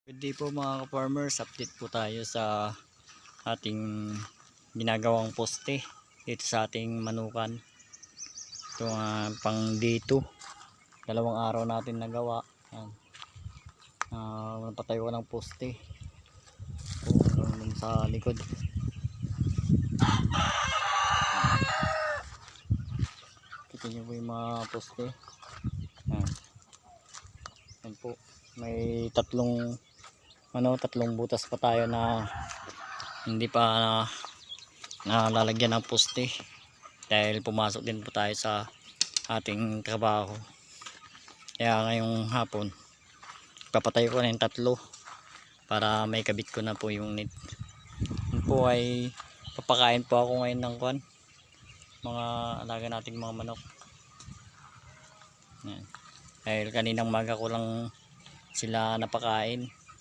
Good day po mga ka-farmers, update po tayo sa ating ginagawang poste dito sa ating manukan. Ito pang D2, dalawang araw natin nagawa. Napatayo ko ng poste sa likod. Kita nyo po yung mga poste. Yan po, may tatlong butas pa tayo na hindi pa nalalagyan ng poste dahil pumasok din po tayo sa ating trabaho. Kaya ngayong hapon papatayo ko na yung tatlo para may kabit ko na po yung net. Yun po ay papakain po ako ngayon ng mga alaga nating mga manok. Yan. Dahil kaninang maga ko lang sila napakain.